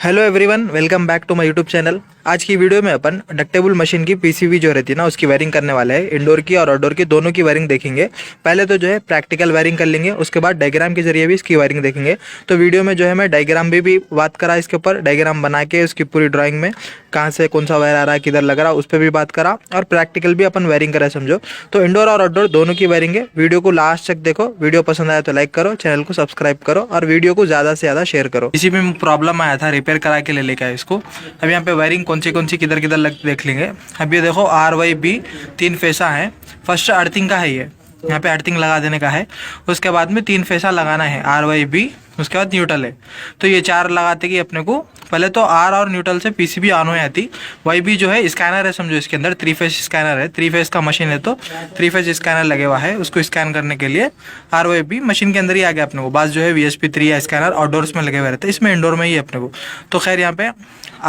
Hello everyone, welcome back to my YouTube channel. आज की video में अपन डक्टेबल मशीन की पीसीबी जो रहती है ना, उसकी वायरिंग करने वाले हैं। इंडोर की और आउटडोर की दोनों की वायरिंग देखेंगे। पहले तो जो है प्रैक्टिकल वायरिंग कर लेंगे, उसके बाद डायग्राम के जरिए भी इसकी वायरिंग देखेंगे। तो वीडियो में जो है मैं डायग्राम भी बात करा, इसके ऊपर डायग्राम बना के उसकी पूरी ड्राइंग में कहाँ से कौन सा वायर आ रहा है, किधर लग रहा है, उस पर भी बात करा और प्रैक्टिकल भी अपन वायरिंग करा, समझो। तो इंडोर और आउटडोर दोनों की वायरिंग है। वीडियो को लास्ट तक देखो। वीडियो पसंद आया तो लाइक करो, चैनल को सब्सक्राइब करो और वीडियो को ज़्यादा से ज़्यादा शेयर करो। इसी में प्रॉब्लम आया था, रिपेयर करा के ले लेके आए इसको। अब यहाँ पे वायरिंग कौन सी किधर किधर लग देख लेंगे। अब ये देखो RYB 3 फेसा है। फर्स्ट अर्थिंग का है, ये यहाँ पे अर्थिंग लगा देने का है। उसके बाद में 3 फेसा लगाना है RYB, उसके बाद न्यूट्रल है। तो ये 4 लगाते कि अपने को पहले तो R और न्यूट्रल से पीसीबी ऑन हो जाती। YB जो है स्कैनर है, समझो। इसके अंदर 3 फेस स्कैनर है, 3 फेस का मशीन है, तो 3 फेस स्कैनर लगे हुआ है। उसको स्कैन करने के लिए RYB मशीन के अंदर ही आ गया अपने को। बास जो है VSP3 या स्कैनर आउटडोर्स में लगे हुए रहते, इसमें इंडोर में ही है अपने को। तो खैर यहाँ पे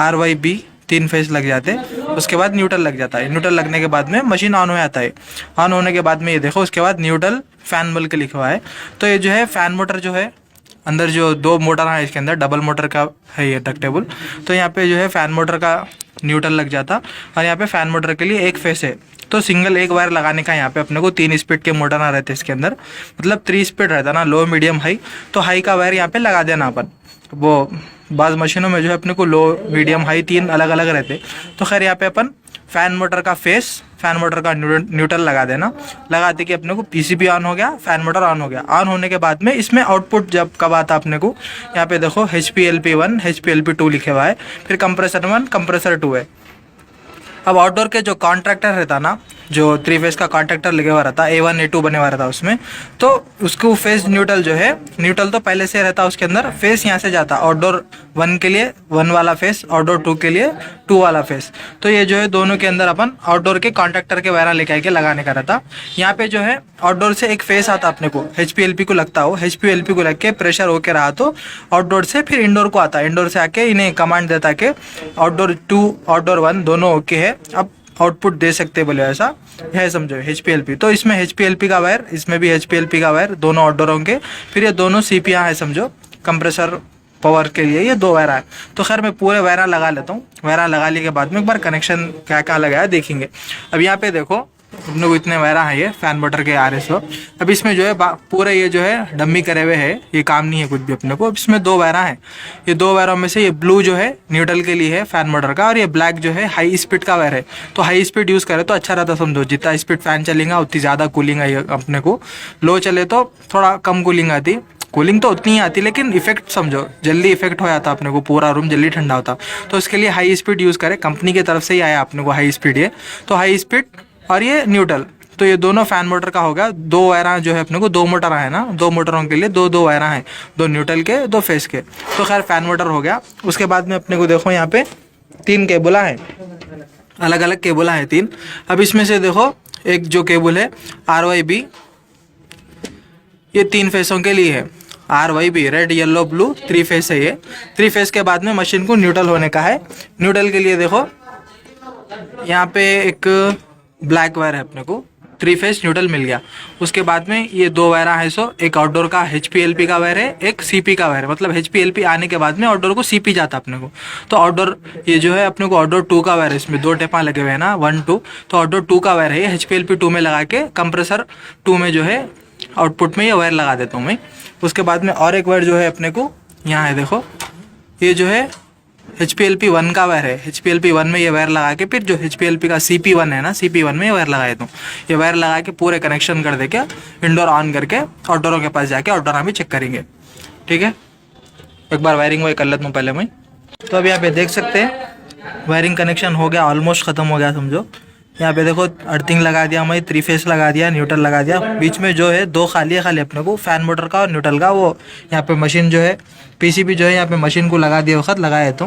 RYB 3 फेस लग जाते हैं। उसके बाद न्यूट्रल लग जाता है। न्यूट्रल लगने के बाद में मशीन ऑन हो जाता है। ऑन होने के बाद में ये देखो, उसके बाद न्यूट्रल फैन बल के लिखा हुआ है। तो ये जो है फैन मोटर जो है, अंदर जो 2 मोटर है इसके अंदर, डबल मोटर का है ये डक्टेबल। तो यहाँ पे जो है फैन मोटर का न्यूट्रल लग जाता और यहाँ पे फैन मोटर के लिए 1 फेस है। तो सिंगल एक वायर लगाने का यहाँ पे अपने को 3 स्पीड के मोटर ना रहते इसके अंदर, मतलब 3 स्पीड रहता ना, लो मीडियम हाई। तो हाई का वायर यहाँ पे लगा देना अपन। वो बाज़ मशीनों में जो है अपने को लो मीडियम हाई 3 अलग अलग रहते। तो खैर यहाँ पे अपन फैन मोटर का फेस, फैन मोटर का न्यूट्रल लगा देना। लगाते कि अपने को पीसीबी ऑन हो गया, फैन मोटर ऑन हो गया। ऑन होने के बाद में इसमें आउटपुट जब कब आता अपने को, यहाँ पे देखो HPLP1 HPLP2 लिखे हुआ है, फिर कंप्रेसर 1 कंप्रेसर 2 है। अब आउटडोर के जो कॉन्ट्रैक्टर रहता ना, जो 3 फेस का कॉन्ट्रैक्टर लगे हुआ रहता, A1 A2 बने हुआ रहता उसमें, तो उसको फेस न्यूट्रल जो है, न्यूट्रल तो पहले से रहता उसके अंदर। फेस यहाँ से जाता आउटडोर 1 के लिए 1 वाला फेस, आउटडोर 2 के लिए 2 वाला फेस। तो ये जो है दोनों के अंदर अपन आउटडोर के कॉन्ट्रैक्टर के वायरा लेके आके लगाने का रहता। यहाँ पे जो है आउटडोर से एक फेस आता अपने को, HPLP को लगता हो। HPLP को लग के प्रेशर होके रहा तो आउटडोर से फिर इंडोर को आता। इंडोर से आके इन्हें कमांड देता कि आउटडोर 2 आउटडोर 1 दोनों ओके है, अब आउटपुट दे सकते बोले, ऐसा है समझो HPLP। तो इसमें HPLP का वायर, इसमें भी HPLP का वायर, दोनों आउटडोरों के। फिर ये दोनों CP है समझो, कंप्रेसर पावर के लिए ये 2 वायरा है। तो खैर मैं पूरे वायरा लगा लेता हूँ। वायरा लगाने के बाद में एक बार कनेक्शन क्या क्या लगाया देखेंगे। अब यहाँ पे देखो अपने को इतने वायरा है, ये फैन मोटर के RSO। अब इसमें जो है पूरे ये जो है डम्मी करे हुए है, ये काम नहीं है कुछ भी अपने को। अब इसमें 2 वायरा है। ये 2 वायरों में से ये ब्लू जो है न्यूट्रल के लिए है फैन मोटर का, और ये ब्लैक जो है हाई स्पीड का वायर है। तो हाई स्पीड यूज़ करे तो अच्छा रहता, समझो। जितना स्पीड फैन चलेगा उतनी ज़्यादा कूलिंग आई अपने को। लो चले तो थोड़ा कम कूलिंग आती, कूलिंग तो उतनी ही आती, लेकिन इफेक्ट समझो जल्दी इफेक्ट हो जाता अपने को, पूरा रूम जल्दी ठंडा होता। तो इसके लिए हाई स्पीड यूज़ करें, कंपनी की तरफ से ही आया अपने को हाई स्पीड। ये तो हाई स्पीड और ये न्यूट्रल, तो ये दोनों फैन मोटर का हो गया। 2 वायरा जो है अपने को, 2 मोटर है ना, 2 मोटरों के लिए 2 वायरा हैं, 2 न्यूट्रल के 2 फेस के। तो खैर फैन मोटर हो गया। उसके बाद में अपने को देखो यहाँ पे 3 केबला है, अलग अलग केबला है 3। अब इसमें से देखो एक जो केबल है RYB, ये 3 फेसों के लिए है। RYB red yellow blue 3 face है ये। 3 फेस के बाद में मशीन को न्यूट्रल होने का है। न्यूट्रल के लिए देखो यहाँ पे एक ब्लैक वायर है अपने को, 3 फेस न्यूट्रल मिल गया। उसके बाद में ये 2 वायरा है, सो एक आउटडोर का HPLP का वायर है, एक CP का वायर है। मतलब HPLP आने के बाद में आउटडोर को CP जाता अपने को। तो आउटडोर ये जो है अपने को आउटडोर 2 का वायर है, इसमें 2 टेपा लगे हुए हैं ना, 1 2। तो आउटडोर 2 का वायर है, ये HPLP 2 में लगा के कंप्रेसर 2 में जो है आउटपुट में ये वायर लगा देता हूँ मैं। उसके बाद में और एक वायर जो है अपने को यहाँ है, देखो ये जो है HPLP 1 का वायर है। HPLP 1 में ये वायर लगा के फिर जो HPLP का CP1 है ना, CP1 में ये वायर लगा देता हूँ। ये वायर लगा के पूरे कनेक्शन कर दे के इंडोर ऑन करके आउटडोरों के पास जाके आउटडोर भी चेक करेंगे, ठीक है। एक बार वायरिंग वही कर लेता हूँ पहले मैं। तो अभी यहाँ पे देख सकते हैं वायरिंग कनेक्शन हो गया, ऑलमोस्ट ख़त्म हो गया समझो। यहाँ पे देखो अर्थिंग लगा दिया मैं, 3 फेस लगा दिया, न्यूट्रल लगा दिया। बीच में जो है 2 खाली है, खाली अपने को फैन मोटर का और न्यूट्रल का। वो यहाँ पे मशीन जो है पीसीबी जो है यहाँ पे मशीन को लगा दिया वक्त लगाया तो।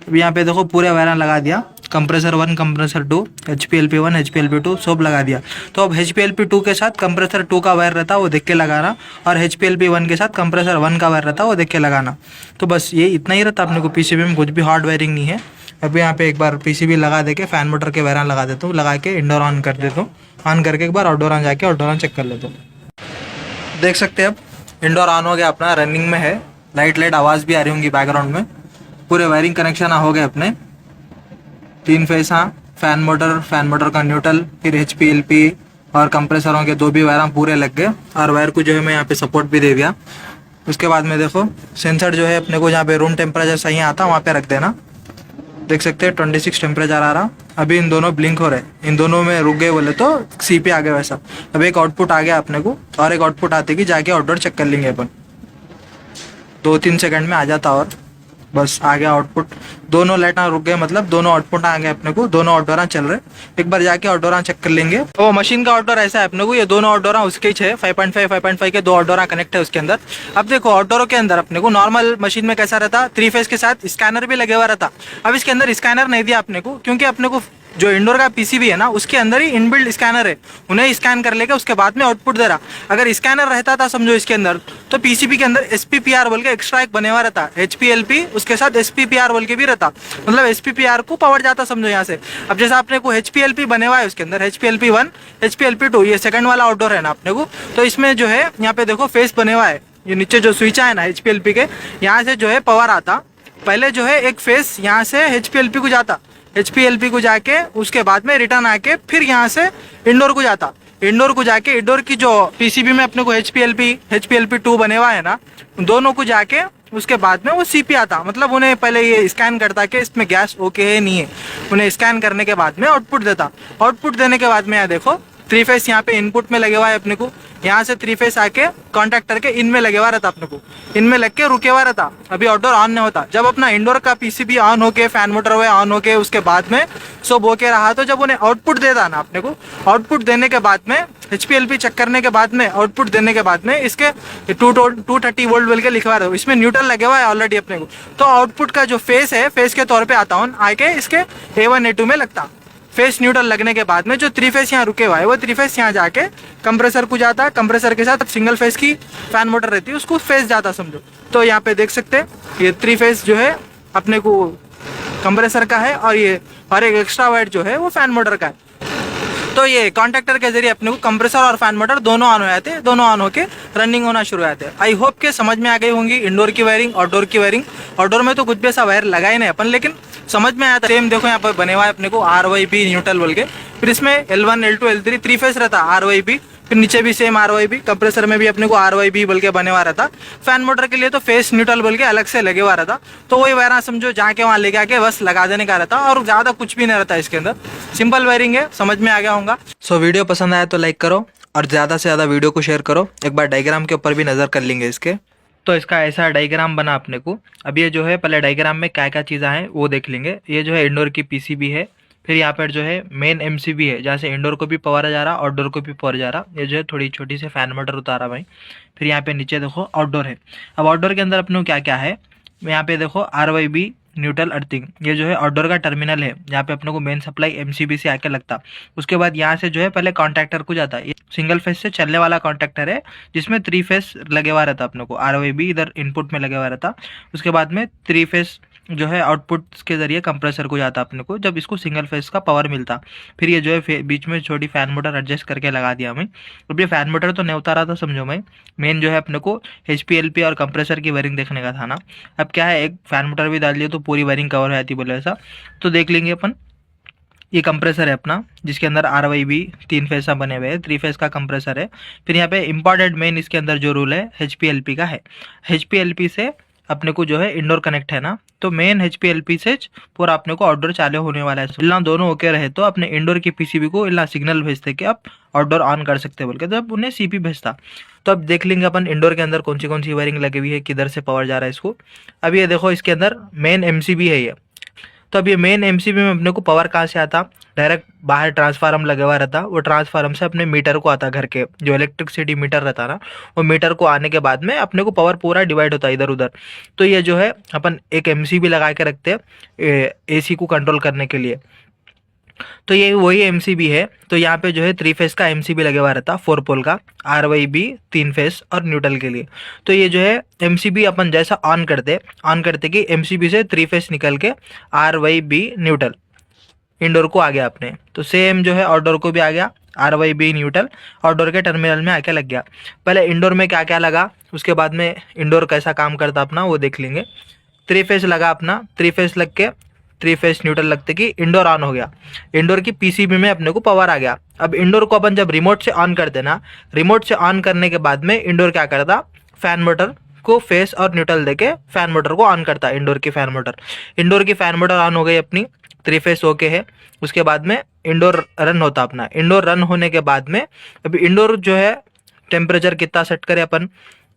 अब यहाँ पे देखो पूरे वायरा लगा दिया, कंप्रेसर 1 कंप्रेसर 2 HPLP 1 HPLP 2 सब लगा दिया। तो अब HPLP 2 के साथ कंप्रेसर 2 का वायर रहता वो देख के लगाना, और HPLP 1 के साथ कंप्रेसर 1 का वायर रहता वो देख के लगाना। तो बस ये इतना ही रहता अपने को। पीसीबी में कुछ भी हार्ड वायरिंग नहीं है। अभी यहाँ पे एक बार पीसीबी लगा दे के फैन मोटर के वायरा लगा देता हूँ, लगा के इंडोर ऑन कर देता हूँ। ऑन करके एक बार आउटडोर ऑन जाके आउटडोर ऑन चेक कर लेता हूँ। देख सकते हैं अब इंडोर ऑन हो गया अपना, रनिंग में है। लाइट आवाज़ भी आ रही होंगी बैकग्राउंड में। पूरे वायरिंग कनेक्शन हो गए अपने 3 फेस। हाँ, फैन मोटर का न्यूट्रल, फिर HPLP और कंप्रेसरों के 2 भी वायर पूरे लग गए। और वायर को जो है मैं यहाँ पे सपोर्ट भी दे दिया। उसके बाद में देखो सेंसर जो है अपने को जहाँ पे रूम टेम्परेचर सही आता वहाँ पे रख देना। देख सकते हैं 26 टेम्परेचर आ रहा। अभी इन दोनों ब्लिंक हो रहे, इन दोनों में रुक गए बोले तो CP आ गया वैसा। अब एक आउटपुट आ गया अपने को, और एक आउटपुट आते कि जाके आउटडोर चेक कर लेंगे अपन। 2-3 सेकंड में आ जाता और बस आ गया आउटपुट। दोनों लाइटा रुक गए, मतलब दोनों आउटपुट आ गए अपने को, दोनों आउटडोर चल रहे। एक बार जाके आउटडोर चेक कर लेंगे। तो मशीन का आउटडोर ऐसा है अपने को, ये दोनों आउटडोर उसके ही है 5.5 के 2 आउटडोर कनेक्ट है उसके अंदर। अब देखो आउटडोर के अंदर अपने को नॉर्मल मशीन में कैसा रहता, 3 फेस के साथ स्कैनर भी लगे हुआ रहता। अब इसके अंदर स्कैनर नहीं दिया अपने को, क्योंकि अपने को जो इंडोर का PCB है ना उसके अंदर ही इनबिल्ड स्कैनर है, उन्हें स्कैन कर लेके उसके बाद में आउटपुट दे रहा। अगर स्कैनर रहता था समझो इसके अंदर, तो PCB के अंदर SPPR बोल के एक्स्ट्रा एक बने हुआ रहता, HPLP उसके साथ SPPR बोल के भी रहता, मतलब SPPR को पावर जाता समझो यहाँ से। अब जैसा अपने को HPLP बने हुआ है उसके अंदर, HPLP1 HPLP2 ये सेकंड वाला आउटडोर है ना अपने को, तो इसमें जो है यहाँ पे देखो फेस बने हुआ है, ये नीचे जो स्विच है ना HPLP के, यहाँ से जो है पावर आता। पहले जो है एक फेस यहाँ से HPLP को जाता, HPLP को जाके उसके बाद में रिटर्न आके फिर यहाँ से इंडोर को जाता। इंडोर को जाके इंडोर की जो PCB में अपने को HPLP2 बने हुआ है ना, दोनों को जाके उसके बाद में वो CP आता। मतलब उन्हें पहले ये स्कैन करता कि इसमें गैस ओके है नहीं है, उन्हें स्कैन करने के बाद में आउटपुट देता। आउटपुट देने के बाद में यहाँ देखो 3 फेस यहाँ पे इनपुट में लगे हुआ है अपने को, यहाँ से 3 फेस आके कॉन्टैक्टर के इनमें लगे हुआ रहता अपने को, इनमें लग के रुके हुआ रहता। अभी आउटडोर ऑन नहीं होता। जब अपना इंडोर का PCB ऑन होके फैन मोटर हुए ऑन होके उसके बाद में सब होके रहा, तो जब उन्हें आउटपुट देता ना अपने को, आउटपुट देने के बाद में HPLP चेक करने के बाद में आउटपुट देने के बाद में इसके 230 वोल्ट बोल के लिखवा रहे हो, इसमें न्यूट्रल लगे हुआ है ऑलरेडी अपने को। तो आउटपुट का जो फेस है, फेस के तौर पे आता हूँ आके इसके A1 A2 में लगता। फेस न्यूट्रल लगने के बाद में जो 3 फेस यहाँ रुके हुआ है, वो 3 फेस यहाँ जाके कंप्रेसर को जाता है। कंप्रेसर के साथ सिंगल फेस की फैन मोटर रहती है, उसको फेस जाता समझो। तो यहाँ पे देख सकते हैं ये 3 फेस जो है अपने को कंप्रेसर का है, और ये और एक एक्स्ट्रा वायर जो है वो फैन मोटर का है। तो ये कॉन्टैक्टर के जरिए अपने को कंप्रेसर और फैन मोटर दोनों ऑन हो जाते हैं, दोनों ऑन होके रनिंग होना शुरू हो जाते हैं। आई होप के समझ में आ गई होंगी इंडोर की वायरिंग, आउटडोर की वायरिंग। आउटडोर में तो कुछ भी ऐसा वायर लगाए नहीं अपन, लेकिन समझ में आया था। सेम देखो यहाँ पर बने हुआ है अपने को RYB न्यूट्रल बोल के, फिर इसमें L1 L2 L3 3 फेस रहता RYB, फिर नीचे भी सेम RYB, कंप्रेसर में भी अपने को RYB बोल के बने हुआ रहता। फैन मोटर के लिए तो फेस न्यूट्रल बोल के अलग से लगे हुआ रहता। तो वही वायर समझो जहाँ के वहाँ लेके आके बस लगा देने का रहता, और ज़्यादा कुछ भी नहीं रहता इसके अंदर। सिंपल वायरिंग है, समझ में आ गया होगा। सो वीडियो पसंद आया तो लाइक करो, और ज़्यादा से ज़्यादा वीडियो को शेयर करो। एक बार डायग्राम के ऊपर भी नज़र कर लेंगे इसके। तो इसका ऐसा डायग्राम बना अपने को। अब ये जो है पहले डायग्राम में क्या क्या चीज़ें हैं वो देख लेंगे। ये जो है इंडोर की PCB है, फिर यहाँ पर जो है मेन MCB है, जहाँ से इंडोर को भी पावर जा रहा, आउटडोर को भी पावर जा रहा। ये जो है थोड़ी छोटी सी फैन मोटर उतारा भाई। फिर यहाँ पे नीचे देखो आउटडोर है। अब आउटडोर के अंदर अपने को क्या क्या है, यहाँ पे देखो RYB न्यूट्रल अर्थिंग, ये जो है आउटडोर का टर्मिनल है, यहाँ पे अपने को मेन सप्लाई MCB से आके लगता। उसके बाद यहाँ से जो है पहले कॉन्टैक्टर को जाता है, ये सिंगल फेस से चलने वाला कॉन्टैक्टर है, जिसमें 3 फेस लगे हुआ रहता अपने को, RYB इधर इनपुट में लगे हुआ रहता। उसके बाद में 3 फेस जो है आउटपुट के जरिए कंप्रेसर को जाता अपने को, जब इसको सिंगल फेस का पावर मिलता। फिर ये जो है बीच में छोटी फैन मोटर एडजस्ट करके लगा दिया मैं। अब ये फैन मोटर तो नहीं उतारा था समझो मैं, मेन जो है अपने को HPLP और कंप्रेसर की वायरिंग देखने का था ना। अब क्या है, एक फैन मोटर भी डाल दिया तो पूरी वायरिंग कवर हो जाती बोले ऐसा। तो देख लेंगे अपन। ये कंप्रेसर है अपना, जिसके अंदर RYB 3 फेस बने हुए हैं, 3 फेस का कंप्रेसर है। फिर यहाँ पे इंपॉर्टेंट मेन इसके अंदर जो रूल है HPLP का है। HPLP से अपने को जो है इंडोर कनेक्ट है ना, तो मेन HPLP से पूरा अपने को आउटडोर चालू होने वाला है। इल्ला दोनों ओके रहे तो अपने इंडोर की PCB को इल्ला सिग्नल भेजते कि आप आउटडोर ऑन कर सकते बोल के, जब उन्हें CP भेजता। तो अब देख लेंगे अपन इंडोर के अंदर कौन सी वायरिंग लगी हुई है, किधर से पावर जा रहा है इसको। अब ये देखो इसके अंदर मेन MCB है ये। तो अब ये मेन MCB में अपने को पावर कहाँ से आता, डायरेक्ट बाहर ट्रांसफार्मर लगा हुआ रहता, वो ट्रांसफार्मर से अपने मीटर को आता, घर के जो इलेक्ट्रिसिटी मीटर रहता ना, वो मीटर को आने के बाद में अपने को पावर पूरा डिवाइड होता है इधर उधर। तो ये जो है अपन एक MCB लगा के रखते हैं AC को कंट्रोल करने के लिए। तो ये वही MCB है। तो यहाँ पे जो है 3 फेस का MCB लगे हुआ रहता, 4 पोल का, RYB 3 फेस और न्यूट्रल के लिए। तो ये जो है MCB अपन जैसा ऑन करते कि MCB से 3 फेस निकल के RYB न्यूट्रल इंडोर को आ गया अपने। तो सेम जो है आउटडोर को भी आ गया, RYB न्यूट्रल आउटडोर के टर्मिनल में आके लग गया। पहले इंडोर में क्या क्या लगा, उसके बाद में इंडोर कैसा काम करता अपना वो देख लेंगे। 3 फेस लगा अपना, 3 फेस लग के 3 फेस न्यूट्रल लगते कि इंडोर ऑन हो गया। इंडोर की पीसीबी में अपने को पावर आ गया। अब इंडोर को अपन जब रिमोट से ऑन कर देना, रिमोट से ऑन करने के बाद में इंडोर क्या करता, फैन मोटर को फेस और न्यूट्रल देके फैन मोटर को ऑन करता है। इंडोर की फैन मोटर, इंडोर की फैन मोटर ऑन हो गई अपनी, 3 फेस ओके है। उसके बाद में इंडोर रन होता अपना। इंडोर रन होने के बाद में अभी इंडोर जो है टेम्परेचर कितना सेट करें अपन,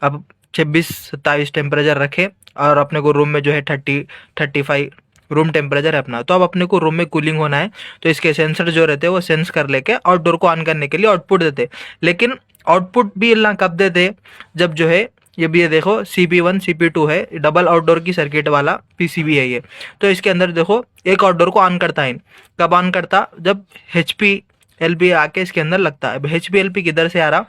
अब 26-27 टेम्परेचर रखे और अपने को रूम में जो है 30-35 रूम टेम्परेचर है अपना। तो अब अपने को रूम में कूलिंग होना है तो इसके सेंसर जो रहते हैं वो सेंस कर लेके आउटडोर को ऑन करने के लिए आउटपुट देते। लेकिन आउटपुट भी ना कब देते, जब जो है ये भी ये देखो CP1 CP2 है, डबल आउटडोर की सर्किट वाला पीसीबी है ये। तो इसके अंदर देखो एक आउटडोर को ऑन करता है। कब ऑन करता, जब HPLP आके इसके अंदर लगता है। अब HPLP किधर से आ रहा,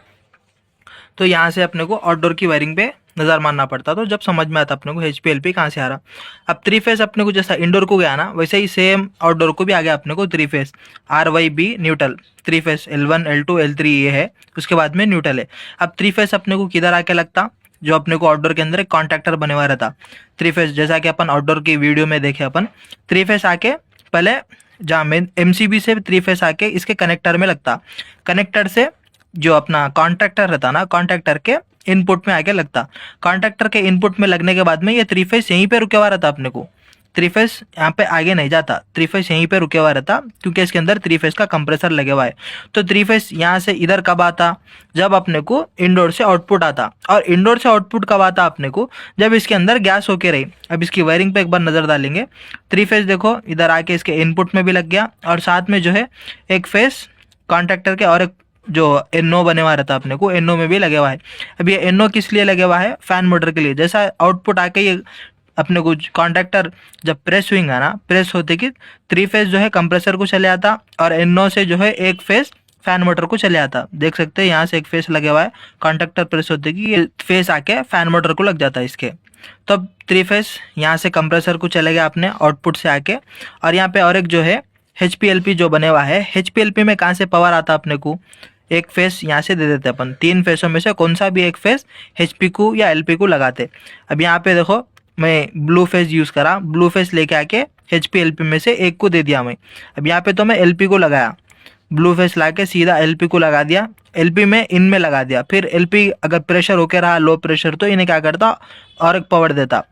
तो यहाँ से अपने को आउटडोर की वायरिंग पे नज़र मारना पड़ता, तो जब समझ में आता अपने को HPLP कहाँ से आ रहा। अब 3 फेस अपने को जैसा इंडोर को गया ना, वैसे ही सेम आउटडोर को भी आ गया अपने को 3 face RYB neutral. 3 face L1 L2 L3 ये है, उसके बाद में न्यूट्रल है। अब 3 फेस अपने को किधर आके लगता, जो अपने को आउटडोर के अंदर एक कॉन्ट्रैक्टर बने हुआ रहता 3 फेस, जैसा कि अपन आउटडोर की वीडियो में देखे अपन 3 फेस आके पहले जहाँ में MCB से 3 फेस आके इसके कनेक्टर में लगता। कनेक्टर से जो अपना कॉन्ट्रैक्टर रहता ना, कॉन्ट्रैक्टर के इनपुट में आके लगता। कॉन्ट्रैक्टर के इनपुट में लगने के बाद में ये 3 फेस यहीं पे रुके हुआ रहता अपने को। 3 फेस यहाँ पे आगे नहीं जाता, 3 फेस यहीं पे रुके हुआ रहता, क्योंकि इसके अंदर 3 फेस का कंप्रेसर लगे हुआ है। तो 3 फेस यहाँ से इधर कब आता, जब अपने को इंडोर से आउटपुट आता। और इंडोर से आउटपुट कब आता अपने को, जब इसके अंदर गैस होके रही। अब इसकी वायरिंग पे एक बार नज़र डालेंगे। 3 फेस देखो इधर आके इसके इनपुट में भी लग गया, और साथ में जो है एक फेस कॉन्ट्रैक्टर के और एक जो NO बने हुआ रहता अपने को, NO में भी लगे हुआ है। अब ये NO किस लिए लगे हुआ है, फैन मोटर के लिए। जैसा आउटपुट आके ये अपने को कॉन्ट्रैक्टर जब प्रेस हुईगा ना, प्रेस होते कि 3 फेस जो है कंप्रेसर को चले आता, और NO से जो है एक फेस फैन मोटर को चले आता। देख सकते हैं यहाँ से एक फेस लगे हुआ है, कॉन्ट्रैक्टर प्रेस होते कि ये फेस आके फैन मोटर को लग जाता है इसके। तो अब 3 फेस यहाँ से कंप्रेसर को चले गया अपने आउटपुट से आके, और यहाँ पे और एक जो है HPLP जो बने हुआ है, HPLP में कहाँ से पावर आता अपने को, एक फेस यहाँ से दे देते अपन। 3 फेसों में से कौन सा भी एक फेस HP को या LP को लगाते। अब यहाँ पे देखो मैं ब्लू फेस यूज़ करा, ब्लू फेस लेके आके HPLP में से एक को दे दिया मैं। अब यहाँ पे तो मैं LP को लगाया, ब्लू फेस ला के सीधा LP को लगा दिया, LP में इनमें लगा दिया। फिर LP अगर प्रेशर होके रहा लो प्रेशर, तो इन्हें क्या करता और एक पावर देता।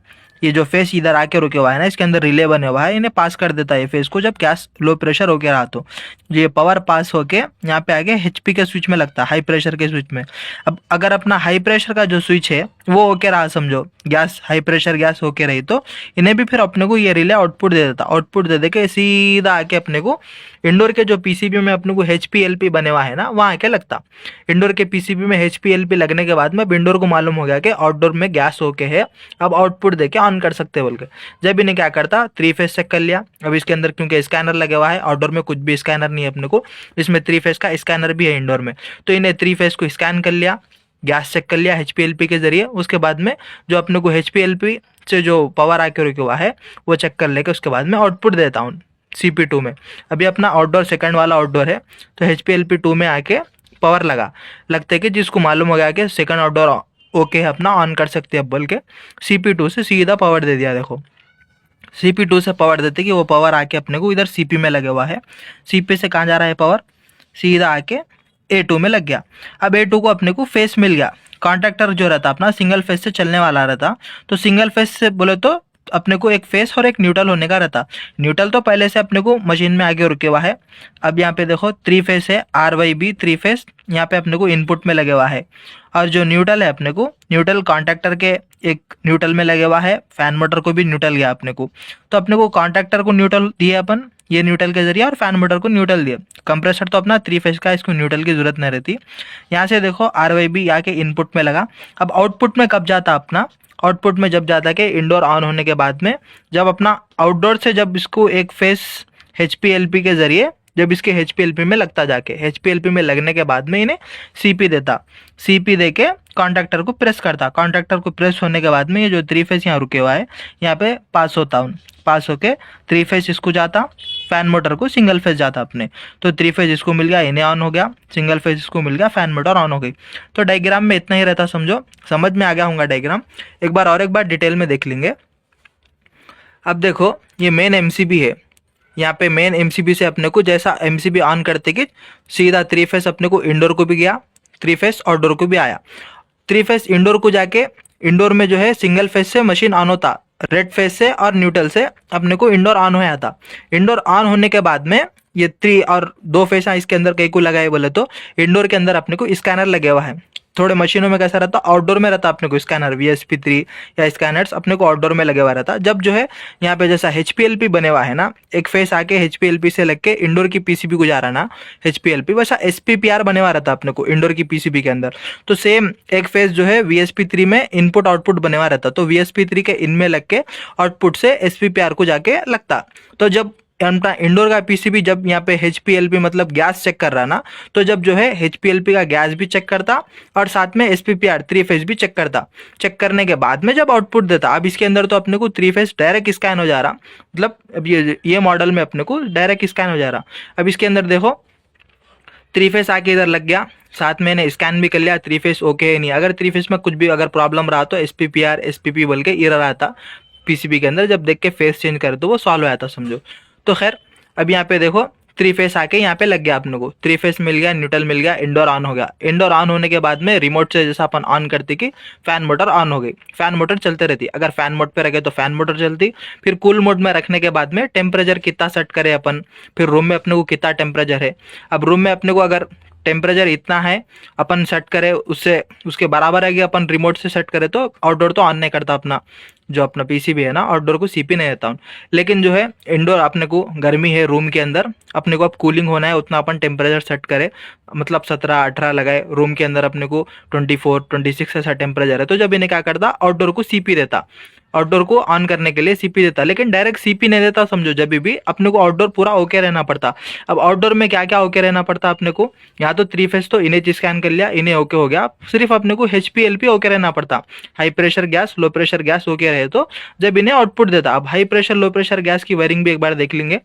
ये जो फेस इधर आके रुके हुआ है ना, इसके अंदर रिले बने हुआ है, इन्हें पास कर देता है फेस को, जब गैस लो प्रेशर होके रहा तो ये पावर पास होके यहाँ पे आगे HP के स्विच में लगता, हाई प्रेशर के स्विच में। अब अगर अपना हाई प्रेशर का जो स्विच है वो होके रहा, समझो गैस हाई प्रेशर गैस होके रही, तो इन्हें भी फिर अपने को ये रिले आउटपुट दे देता। आउटपुट दे के सीधा आके अपने को इंडोर के जो पीसीबी में अपने को HPLP बने हुआ है ना, वहाँ आके लगता। इंडोर के पीसीबी में HPLP लगने के बाद में इंडोर को मालूम हो गया कि आउटडोर में गैस होके है, अब आउटपुट देके ऑन कर सकते बोल के। जब इन्हें क्या करता, 3 फेस चेक कर लिया। अब इसके अंदर क्योंकि स्कैनर लगे हुआ है, आउटडोर में कुछ भी स्कैनर नहीं है अपने को, इसमें 3 फेस का स्कैनर भी है इंडोर में। तो इन्हें 3 फेस को स्कैन कर लिया, गैस चेक कर लिया HPLP के जरिए। उसके बाद में जो अपने को HPLP से जो पावर आके रुके हुआ है वो चेक कर लेके उसके बाद में आउटपुट देता हूँ CP2 में। अभी अपना आउटडोर सेकंड वाला आउटडोर है, तो HPLP 2 में आके पावर लगते कि जिसको मालूम हो गया कि सेकंड आउटडोर ओके है अपना, ऑन कर सकते हैं बोल के CP2 से सीधा पावर दे दिया। देखो CP2 से पावर देते कि वो पावर आके अपने को इधर CP में लगे हुआ है। CP से कहाँ जा रहा है पावर, सीधा आके A2 में लग गया। अब A2 को अपने को फेस मिल गया। कॉन्ट्रैक्टर जो रहता अपना सिंगल फेस से चलने वाला रहता, तो सिंगल फेस से बोले तो अपने को एक फेस और एक न्यूट्रल होने का रहता। न्यूट्रल तो पहले से अपने को मशीन में आगे रुके हुआ है। अब यहाँ पे देखो 3 फेस है, RYB 3 फेस यहाँ पे अपने को इनपुट में लगे हुआ है, और जो न्यूट्रल है अपने को, न्यूट्रल कॉन्ट्रैक्टर के एक न्यूट्रल में लगे हुआ है, फैन मोटर को भी न्यूट्रल गया अपने को। तो अपने को कॉन्ट्रैक्टर को न्यूट्रल दिए अपन ये न्यूट्रल के जरिए, और फैन मोटर को न्यूट्रल दिए। कंप्रेसर तो अपना 3 फेस का, इसको न्यूट्रल की जरूरत नहीं रहती। यहाँ से देखो RYB यहाँ के इनपुट में लगा। अब आउटपुट में कब जाता अपना, आउटपुट में जब जाता कि इंडोर ऑन होने के बाद में, जब अपना आउटडोर से जब इसको एक फेस HPLP के जरिए जब इसके HPLP में लगता, जाके HPLP में लगने के बाद में इन्हें CP देता। CP दे के कॉन्ट्रैक्टर को प्रेस करता। कॉन्ट्रैक्टर को प्रेस होने के बाद में ये जो 3 फेस यहाँ रुके हुआ है यहाँ पे पास होता, पास होके 3 फेस इसको जाता, फैन मोटर को सिंगल फेस जाता अपने। तो 3 फेस इसको मिल गया, इन्हें ऑन हो गया, सिंगल फेस इसको मिल गया, फैन मोटर ऑन हो गई। तो डायग्राम में इतना ही रहता, समझो समझ में आ गया होगा डायग्राम। एक बार डिटेल में देख लेंगे। अब देखो ये मेन एमसीबी है, यहाँ पे मेन एमसीबी से अपने को जैसा एमसीबी ऑन करते कि सीधा थ्री फेस अपने को इंडोर को भी गया, थ्री फेस आउटडोर को भी आया। थ्री फेस इंडोर को जाके इंडोर में जो है सिंगल फेस से मशीन ऑन होता, रेड फेस से और न्यूट्रल से अपने को इंडोर ऑन होया था। इंडोर ऑन होने के बाद में ये थ्री और दो फेस इसके अंदर कई को लगाए बोले तो इंडोर के अंदर अपने को स्कैनर लगे हुआ है। थोड़े मशीनों में कैसा रहता, आउटडोर में रहता अपने को स्कैनर VSP3 या स्कैनर्स अपने को आउटडोर में लगे हुआ रहता। जब जो है यहाँ पे जैसा HPLP बने हुआ है ना, एक फेस आके HPLP से लग के इंडोर की PCB को जा रहा ना HPLP, वैसा SPPR बने हुआ रहता अपने को इंडोर की PCB के अंदर। तो सेम एक फेस जो है VSP3 में इनपुट आउटपुट बने हुआ रहता, तो VSP3 के इन में लग के आउटपुट से SPPR को जाके लगता। तो जब इंडोर का पीसीबी जब यहाँ पे HPLP मतलब गैस चेक कर रहा ना, तो जब जो है HPLP का गैस भी चेक करता और साथ में SPPR थ्री फेस भी चेक करता। चेक करने के बाद में जब आउटपुट देता, अब इसके अंदर तो अपने को थ्री फेस डायरेक्ट स्कैन हो जा रहा, मतलब अब ये मॉडल में अपने को डायरेक्ट स्कैन हो जा रहा। अब इसके अंदर देखो थ्री फेस आके इधर लग गया, साथ में ने स्कैन भी कर लिया, थ्री फेस ओके है नहीं। अगर थ्री फेस में कुछ भी अगर प्रॉब्लम रहा तो SPPR SPP बोल के एरर आता पीसीबी के अंदर, जब देख के फेस चेंज करे तो वो सॉल्व हो जाता समझो। तो खैर अब यहाँ पे देखो थ्री फेस आके यहाँ पे लग गया अपने को, थ्री फेस मिल गया, न्यूट्रल मिल गया, इंडोर ऑन हो गया। इंडोर ऑन होने के बाद में रिमोट से जैसा अपन ऑन करते कि फैन मोटर ऑन हो गई, फैन मोटर चलते रहती। अगर फैन मोड पे रखे तो फैन मोटर चलती। फिर कूल मोड में रखने के बाद में टेम्परेचर कितना सेट करे अपन, फिर रूम में अपने को कितना टेम्परेचर है। अब रूम में अपने को अगर टेम्परेचर इतना है अपन सेट करे, उससे उसके बराबर है कि अपन रिमोट से सेट करे, तो आउटडोर तो ऑन नहीं करता अपना जो अपना पीसीबी है ना, आउटडोर को सीपी नहीं देता हूँ। लेकिन जो है इंडोर अपने को गर्मी है रूम के अंदर, अपने को अब कूलिंग होना है उतना अपन टेम्परेचर सेट करे, मतलब 17-18 लगाए। रूम के अंदर अपने को 24-26 ऐसा टेम्परेचर है, तो जब इन्हें क्या करता आउटडोर को सीपी देता, आउटडोर को ऑन करने के लिए सीपी देता। लेकिन डायरेक्ट सीपी नहीं देता समझो, जब भी अपने को आउटडोर पूरा ओके रहना पड़ता। अब आउटडोर में क्या क्या ओके रहना पड़ता अपने को, यहाँ तो थ्री फेस तो इन्हें स्कैन कर लिया, इन्हें ओके हो गया, सिर्फ अपने को HPLP ओके रहना पड़ता। High pressure gas low pressure gas okay रहे तो जब इन्हें आउटपुट देता। अब high pressure low pressure gas की वायरिंग भी एक बार देख लेंगे।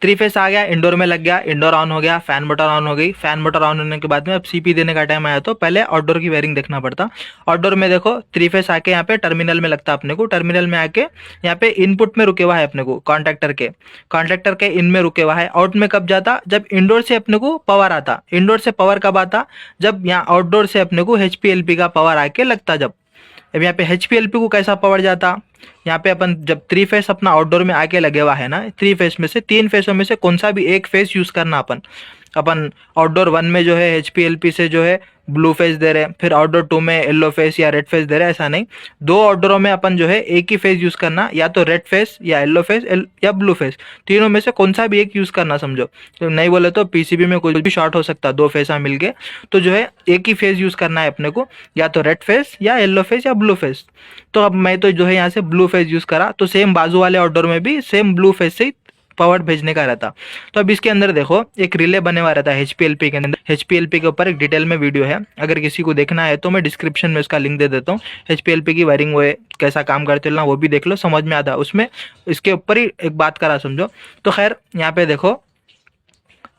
थ्री फेस आ गया, इंडोर में लग गया, इंडोर ऑन हो गया, फैन मोटर ऑन हो गई। फैन मोटर ऑन होने के बाद में अब सीपी देने का टाइम आया तो पहले आउटडोर की वायरिंग देखना पड़ता। आउटडोर में देखो थ्री फेस आके यहाँ पे टर्मिनल में लगता अपने को, टर्मिनल में आके यहाँ पे इनपुट में रुके हुआ है अपने को, कॉन्ट्रैक्टर के इन में रुके हुआ है। आउट में कब जाता, जब इंडोर से अपने को पावर आता। इंडोर से पावर कब आता, जब यहाँ आउटडोर से अपने को HPLP का पावर आके लगता। जब अब यहाँ पे HPLP को कैसा पावर जाता, यहाँ पे अपन जब थ्री फेस अपना आउटडोर में आके लगे हुआ है ना, थ्री फेस में से तीन फेसों में से कौन सा भी एक फेस यूज करना अपन आउटडोर 1 में जो है HPLP से जो है ब्लू फेस दे रहे हैं, फिर आउटडोर 2 में येलो फेस या रेड फेस दे रहे हैं, ऐसा नहीं। दो आउटडोरों में अपन जो है एक ही फेस यूज करना, या तो रेड फेस या येलो फेस या ब्लू फेस, तीनों में से कौन सा भी एक यूज करना समझो। तो नहीं बोले तो पीसीबी में कुछ भी शॉर्ट हो सकता, दो फेसा मिलके, तो जो है एक ही फेस यूज करना है अपने को, या तो रेड फेस या येलो फेस या ब्लू फेस। तो अब मैं तो जो है यहाँ से ब्लू फेस यूज करा, तो सेम बाजू वाले आउटडोर में भी सेम ब्लू फेस से पावर भेजने का रहता। तो अब इसके अंदर देखो एक रिले बने हुआ रहता है HPLP के अंदर। HPLP के ऊपर एक डिटेल में वीडियो है, अगर किसी को देखना है तो मैं डिस्क्रिप्शन में उसका लिंक दे देता हूँ। HPLP की वायरिंग वो कैसा काम करते ना वो भी देख लो, समझ में आता है उसमें। इसके ऊपर ही एक बात करा समझो। तो खैर यहाँ पे देखो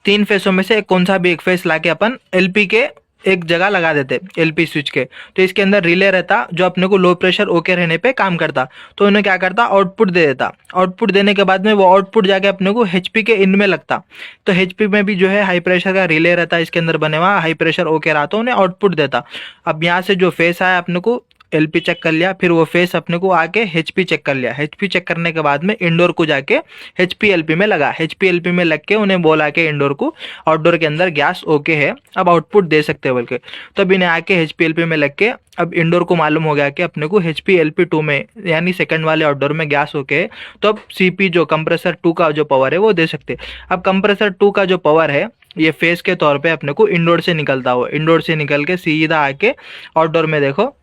तीन फेसों में से कौन सा भी एक फेस लाके अपन LP के एक जगह लगा देते LP स्विच के। तो इसके अंदर रिले रहता जो अपने को लो प्रेशर ओके रहने पे काम करता। तो उन्हें क्या करता, आउटपुट दे देता। आउटपुट देने के बाद में वो आउटपुट जाके अपने को HP के इन में लगता। तो HP में भी जो है हाई प्रेशर का रिले रहता इसके अंदर बने हुआ, हाई प्रेशर ओके रहा तो उन्हें आउटपुट देता। अब यहाँ से जो फेस आया अपने को LP चेक कर लिया, फिर वो फेस अपने को आके HP चेक कर लिया। HP चेक करने के बाद में इंडोर को जाके HPLP में लगा। HPLP में लग के उन्हें बोला के इंडोर को आउटडोर के अंदर गैस ओके है, अब आउटपुट दे सकते हैं बोल के। तब इन्हें आके HPLP में लग के अब इंडोर को मालूम हो गया कि अपने को HPLP2 में यानी सेकंड वाले आउटडोर में गैस ओके है, तो अब CP जो कंप्रेसर 2 का जो पावर है वो दे सकते। अब कंप्रेसर 2 का जो पावर है ये फेस के तौर पे अपने को इंडोर से निकलता हो, इंडोर से निकल के सीधा आके आउटडोर में देखो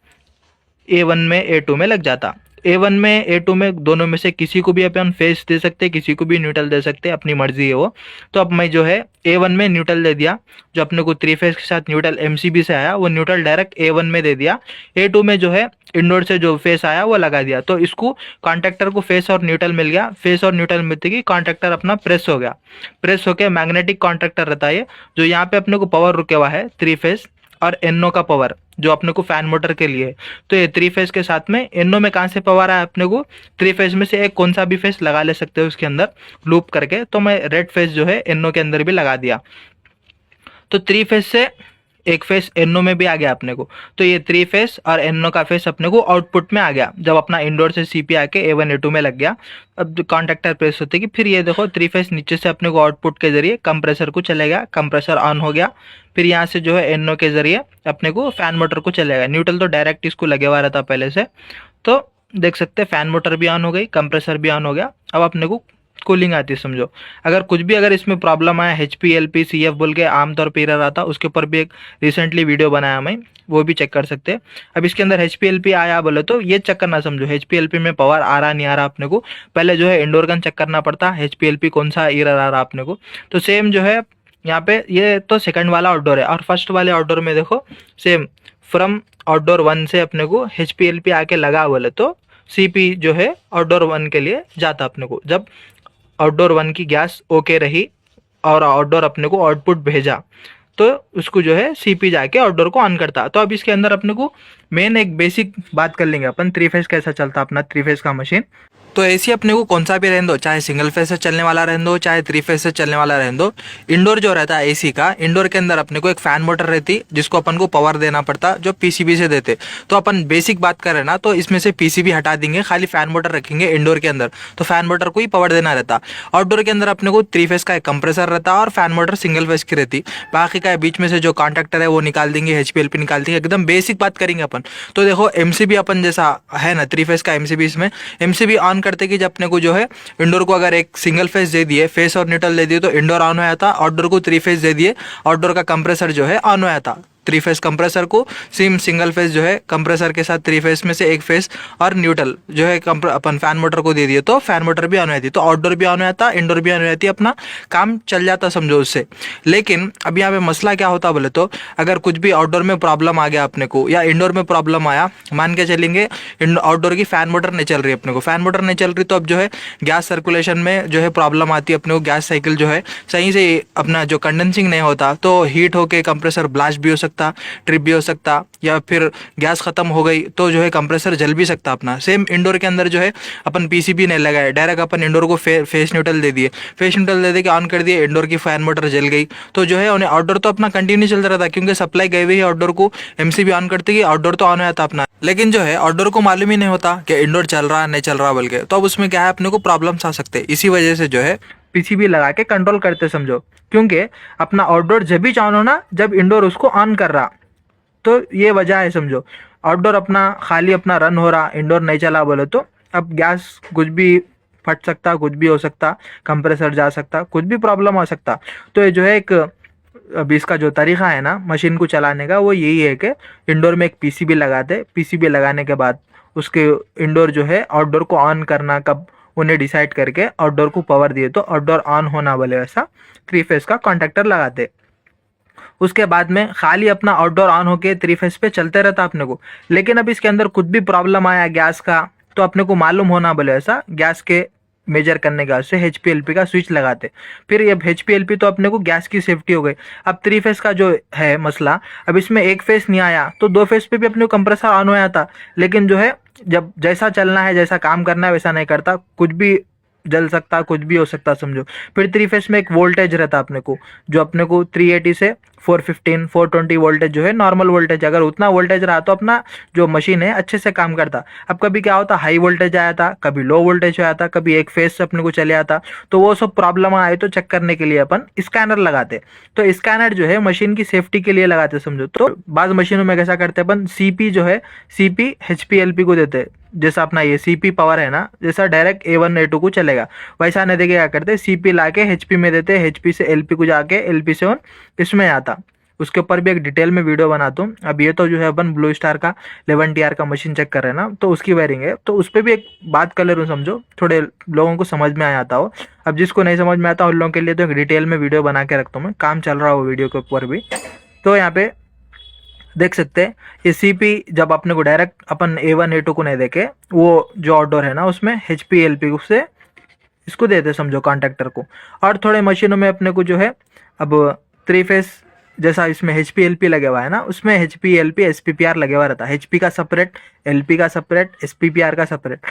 A1 में A2 में लग जाता। A1 में A2 में दोनों में से किसी को भी अपन फेस दे सकते, किसी को भी न्यूट्रल दे सकते, अपनी मर्जी है वो। तो अब मैं जो है A1 में न्यूट्रल दे दिया, जो अपने को थ्री फेस के साथ न्यूट्रल MCB से आया वो न्यूट्रल डायरेक्ट A1 में दे दिया। A2 में जो है इंडोर से जो फेस आया वो लगा दिया। तो इसको कॉन्ट्रैक्टर को फेस और न्यूट्रल मिल गया। फेस और न्यूट्रल मिलते कि कॉन्ट्रैक्टर अपना प्रेस हो गया, प्रेस होकर मैग्नेटिक कॉन्ट्रैक्टर रहता है जो यहाँ पे अपने को पावर रुके हुआ है थ्री फेस और NO का पावर जो अपने को फैन मोटर के लिए है। तो ये 3 फेज के साथ में NO में कहाँ से पावर आया अपने को, 3 फेज में से एक कौन सा भी फेज लगा ले सकते हो उसके अंदर लूप करके। तो मैं रेड फेज जो है NO के अंदर भी लगा दिया। तो 3 फेज से एक फेस NO में भी आ गया अपने को। तो ये 3 फेस और NO का फेस अपने को आउटपुट में आ गया जब अपना इंडोर से CP आके A1 A2 में लग गया। अब कॉन्टेक्टर प्रेस होते कि फिर ये देखो 3 फेस नीचे से अपने को आउटपुट के जरिए कंप्रेसर को चलेगा, कंप्रेसर ऑन हो गया। फिर यहाँ से जो है NO के जरिए अपने को फैन मोटर को चलेगा। न्यूट्रल तो डायरेक्ट इसको लगे हुआ रहता पहले से। तो देख सकते हैं फैन मोटर भी ऑन हो गई, कंप्रेसर भी ऑन हो गया। अब अपने को कूलिंग आती है समझो। अगर कुछ भी अगर इसमें प्रॉब्लम आया HPLP CF बोल के आमतौर पर एरर आता, उसके ऊपर भी एक रिसेंटली वीडियो बनाया मैं, वो भी चेक कर सकते हैं। अब इसके अंदर HPLP आया बोले तो ये चेक करना समझो HPLP में पावर आ रहा नहीं आ रहा अपने को, पहले जो है इंडोर गन चेक करना पड़ता HPLP कौन सा एरर आ रहा अपने को। तो सेम जो है यहाँ पे ये तो सेकंड वाला आउटडोर है और फर्स्ट वाले आउटडोर में देखो सेम फ्रॉम आउटडोर 1 से अपने को HPLP आके लगा बोले तो CP जो है आउटडोर 1 के लिए जाता अपने को। जब आउटडोर 1 की गैस ओके रही और आउटडोर अपने को आउटपुट भेजा तो उसको जो है CP जाके आउटडोर को ऑन करता। तो अब इसके अंदर अपने को मेन एक बेसिक बात कर लेंगे अपन, 3 फेज कैसा चलता अपना 3 फेज का मशीन। तो AC अपने को कौन सा भी रहने दो, चाहे सिंगल फेज से चलने वाला रहने दो चाहे 3 फेज से चलने वाला रहने दो, इंडोर जो रहता है AC का, इंडोर के अंदर अपने को एक फैन मोटर रहती जिसको अपन को पावर देना पड़ता जो PCB से देते। तो अपन बेसिक बात करें ना तो इसमें से PCB हटा देंगे, खाली फैन मोटर रखेंगे इंडोर के अंदर, तो फैन मोटर को ही पावर देना रहता। आउटडोर के अंदर अपने को 3 फेज का एक कंप्रेसर रहता और फैन मोटर सिंगल फेज की रहती। बाकी का बीच में से जो कॉन्टैक्टर है वो निकाल देंगे, HPLP निकाल देंगे, एकदम बेसिक बात करेंगे अपन। तो देखो MCB अपन जैसा है ना 3 फेज का MCB, इसमें MCB ऑन करते कि जब अपने को जो है इंडोर को अगर एक सिंगल फेज दे दिए, फेस और न्यूट्रल दे दिए तो इंडोर ऑन होया था। आउटडोर को 3 फेज दे दिए, आउटडोर का कंप्रेसर जो है ऑन होया था। 3 फेज कंप्रेसर को सेम सिंगल फेज जो है कंप्रेसर के साथ 3 फेज में से एक फेज और न्यूट्रल जो है अपन फैन मोटर को दे दिए तो फैन मोटर भी ऑन होती। तो आउटडोर भी ऑन होता, इंडोर भी ऑन होती, अपना काम चल जाता समझो उससे। लेकिन अब यहाँ पे मसला क्या होता बोले तो अगर कुछ भी आउटडोर में प्रॉब्लम आ गया अपने को या इंडोर में प्रॉब्लम आया, मान के चलेंगे आउटडोर की फैन मोटर नहीं चल रही अपने को, फैन मोटर नहीं चल रही तो अब जो है गैस सर्कुलेशन में जो है प्रॉब्लम आती है अपने को, गैस साइकिल जो है सही से अपना जो कंडेंसिंग नहीं होता तो हीट होके कंप्रेसर ब्लास्ट भी हो सकता, ट्रिप भी हो सकता, या फिर गैस खत्म हो गई तो जो है कंप्रेसर जल भी सकता अपना। सेम इंडोर के अंदर जो है अपन PCB नहीं लगाए, डायरेक्ट अपन इंडोर को फेस न्यूट्रल दे दिए, फेस न्यूट्रल दे के ऑन कर दिए, इंडोर की फैन मोटर जल गई तो जो है उन्हें आउटडोर तो अपना कंटिन्यू चलता रहता क्योंकि सप्लाई गई हुई है आउटडोर को, MCB ऑन करते कि आउटडोर तो ऑन होता था अपना। लेकिन जो है आउटडोर को मालूम ही नहीं होता कि इंडोर चल रहा नहीं चल रहा बोल के, तो अब उसमें क्या है अपने को प्रॉब्लम्स आ सकते हैं। इसी वजह से जो है PCB लगा के कंट्रोल करते समझो, क्योंकि अपना आउटडोर जब भी ऑन होना जब इंडोर उसको ऑन कर रहा, तो ये वजह है समझो। आउटडोर अपना खाली अपना रन हो रहा, इंडोर नहीं चला बोले तो अब गैस कुछ भी फट सकता, कुछ भी हो सकता, कंप्रेसर जा सकता, कुछ भी प्रॉब्लम आ सकता। तो ये जो है एक अब इसका जो तरीका है ना मशीन को चलाने का वो यही है कि इंडोर में एक PCB लगाते, PCB लगाने के बाद उसके इंडोर जो है आउटडोर को ऑन करना कब उन्हें डिसाइड करके आउटडोर को पावर दिए तो आउटडोर ऑन होना बोले वैसा 3 फेज का कॉन्टैक्टर लगाते। उसके बाद में खाली अपना आउटडोर ऑन होके 3 फेज पे चलते रहता अपने को। लेकिन अब इसके अंदर कुछ भी प्रॉब्लम आया गैस का तो अपने को मालूम होना बोले ऐसा, गैस के मेजर करने के वास्ते HPLP का स्विच लगाते। फिर ये HPLP तो अपने को गैस की सेफ्टी हो गई। अब 3 फेज का जो है मसला, अब इसमें एक फेज नहीं आया तो 2 फेज पे भी अपने को कंप्रेसर ऑन होया था, लेकिन जो है जब जैसा चलना है जैसा काम करना है वैसा नहीं करता, कुछ भी जल सकता, कुछ भी हो सकता समझो। फिर 3 फेज में एक वोल्टेज रहता अपने को जो अपने को 380 से 415 420 वोल्टेज जो है नॉर्मल वोल्टेज, अगर उतना वोल्टेज रहा तो अपना जो मशीन है अच्छे से काम करता। अब कभी क्या होता हाई वोल्टेज आया था, कभी लो वोल्टेज आया था, कभी एक फेज से अपने को चले आता, तो वो सब प्रॉब्लम आए तो चेक करने के लिए अपन स्कैनर लगाते। तो स्कैनर जो है मशीन की सेफ्टी के लिए लगाते समझो। तो बाद मशीनों में कैसा करते अपन CP जो है CP HPLP को देते, जैसा अपना ये CP पावर है ना जैसा डायरेक्ट A1 A2 को चलेगा वैसा नहीं देके क्या करते CP लाके HP में देते, HP से LP को जाके LP से ऑन इसमें आता। उसके ऊपर भी एक डिटेल में वीडियो बनाता हूँ। अब ये तो जो है अपन ब्लू स्टार का 11TR का मशीन चेक कर रहे हैं ना तो उसकी वायरिंग है, तो उस पर भी एक बात कर ले रहा हूँ समझो, थोड़े लोगों को समझ में आ जाता हो। अब जिसको नहीं समझ में आता उन लोगों के लिए तो एक डिटेल में वीडियो बना के रखता हूँ मैं, काम चल रहा हो वीडियो के ऊपर भी। तो यहाँ पे देख सकते हैं ये CP जब अपने को डायरेक्ट अपन A1 A2 को नहीं देके वो जो आउटडोर है ना उसमें HPLP से इसको देते समझो कॉन्टैक्टर को। और थोड़े मशीनों में अपने को जो है अब 3 फेज जैसा इसमें HP LP लगे हुआ है ना, उसमें HP LP SPPR लगे हुआ रहता है। HP का सेपरेट, LP का सेपरेट, SPPR का सेपरेट।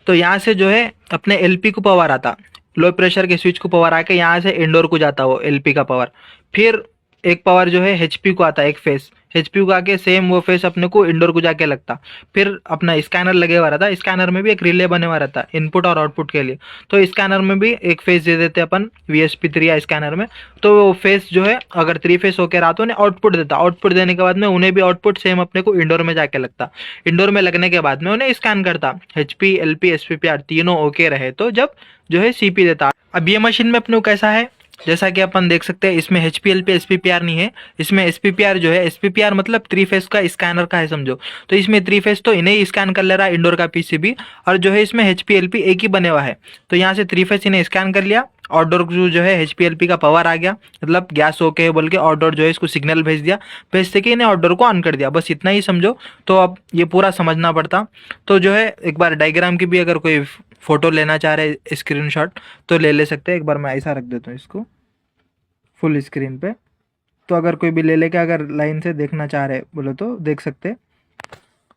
तो यहाँ से जो है अपने LP को पावर आता, लो प्रेशर के स्विच को पावर आके यहाँ से इंडोर को जाता वो LP का पावर। फिर एक पावर जो है HP को आता, एक फेस HP को आके सेम वो फेस अपने को इंडोर को जाके लगता। फिर अपना स्कैनर लगे हुआ रहता, स्कैनर में भी एक रिले बने हुआ रहता इनपुट और आउटपुट के लिए। तो स्कैनर में भी एक फेस दे देते अपन VSP3 या स्कैनर में। तो वो फेस जो है अगर 3 फेस होके रहा तो उन्हें आउटपुट देता, आउटपुट देने के बाद में उन्हें भी आउटपुट सेम अपने को इंडोर में जाके लगता। इंडोर में लगने के बाद में उन्हें स्कैन करता, HP LP SPPR तीनों ओके रहे तो जब जो है CP देता। अब ये मशीन में अपने को कैसा है, जैसा कि अपन देख सकते हैं इसमें HP LP SPPR नहीं है, इसमें SPPR जो है, SPPR मतलब 3 फेस का स्कैनर का है समझो। तो इसमें 3 फेस तो इन्हें ही स्कैन कर ले रहा है इंडोर का PCB, और जो है इसमें HP LP एक ही बने हुआ है। तो यहाँ से 3 फेस इन्हें स्कैन कर लिया, आउटडोर जो है HP LP का पावर आ गया, मतलब गैस ओके है बोल के आउटडोर जो है इसको सिग्नल भेज दिया, भेजते कि इन्हें आउटडोर को ऑन कर दिया, बस इतना ही समझो। तो अब ये पूरा समझना पड़ता। तो जो है एक बार डायग्राम की भी अगर कोई फोटो लेना चाह रहे स्क्रीनशॉट तो ले सकते हैं। एक बार मैं ऐसा रख देता हूँ इसको फुल स्क्रीन पे, तो अगर कोई भी ले लेके अगर लाइन से देखना चाह रहे बोले तो देख सकते।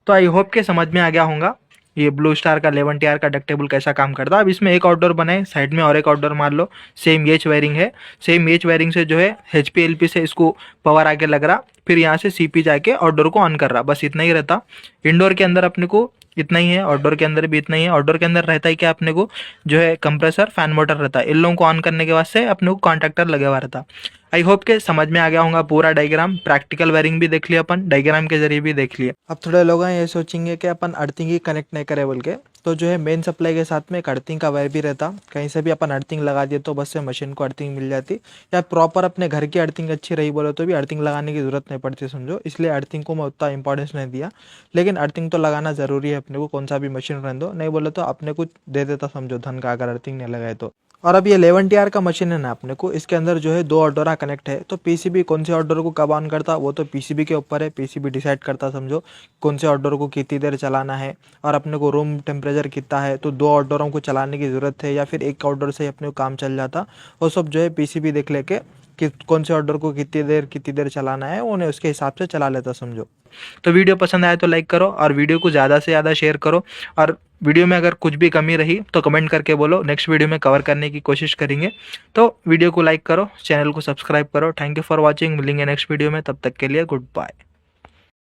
तो आई होप के समझ में आ गया होगा ये ब्लू स्टार का 11TR का डक्टेबल कैसा काम करता है। अब इसमें एक आउटडोर बनाए, साइड में और एक आउटडोर मार लो, सेम एच वायरिंग है, सेम एच वायरिंग से जो है HP LP से इसको पावर आके लग रहा, फिर यहाँ से CP जाके आउटडोर को ऑन कर रहा, बस इतना ही रहता। इंडोर के अंदर अपने को इतना ही है, आउटडोर के अंदर भी इतना ही है। आउटडोर के अंदर रहता है क्या अपने को जो है कंप्रेसर फैन मोटर रहता है, इन लोगों को ऑन करने के बाद से अपने को कॉन्टैक्टर लगे हुआ रहता। आई होप के समझ में आ गया होगा पूरा डायग्राम, प्रैक्टिकल वायरिंग भी देख लिया अपन, डायग्राम के जरिए भी देख लिया। अब थोड़े लोग हैं ये सोचेंगे कि अपन अर्थिंग ही कनेक्ट नहीं करे बोल के, तो जो है मेन सप्लाई के साथ में एक अर्थिंग का वायर भी रहता, कहीं से भी अपन अर्थिंग लगा दिए तो बस से मशीन को अर्थिंग मिल जाती, या प्रॉपर अपने घर की अर्थिंग अच्छी रही बोले तो भी अर्थिंग लगाने की जरूरत नहीं पड़ती समझो। इसलिए अर्थिंग को मैं उतना इंपॉर्टेंस नहीं दिया, लेकिन अर्थिंग तो लगाना जरूरी है अपने को, कौन सा भी मशीन रहने दो, नहीं बोले तो अपने को दे देता समझो धन का अगर अर्थिंग नहीं लगाए तो। और अब ये 11TR का मशीन है ना अपने को, इसके अंदर जो है 2 आउटडोर कनेक्ट है, तो PCB कौन से आउटडोर को कब ऑन करता वो तो PCB के ऊपर है, PCB डिसाइड करता समझो कौन से आउटडोर को कितनी देर चलाना है, और अपने को रूम टेम्परेचर कितना है, तो 2 आउटडोरों को चलाने की ज़रूरत है या फिर एक आउटडोर से ही अपने को काम चल जाता, वो सब जो है PCB देख लेके कि कौन से आउटडोर को कितनी देर चलाना है उन्हें उसके हिसाब से चला लेता समझो। तो वीडियो पसंद आए तो लाइक करो और वीडियो को ज़्यादा से ज़्यादा शेयर करो, और वीडियो में अगर कुछ भी कमी रही तो कमेंट करके बोलो, नेक्स्ट वीडियो में कवर करने की कोशिश करेंगे। तो वीडियो को लाइक करो, चैनल को सब्सक्राइब करो। थैंक यू फॉर वॉचिंग, मिलेंगे नेक्स्ट वीडियो में, तब तक के लिए गुड बाय।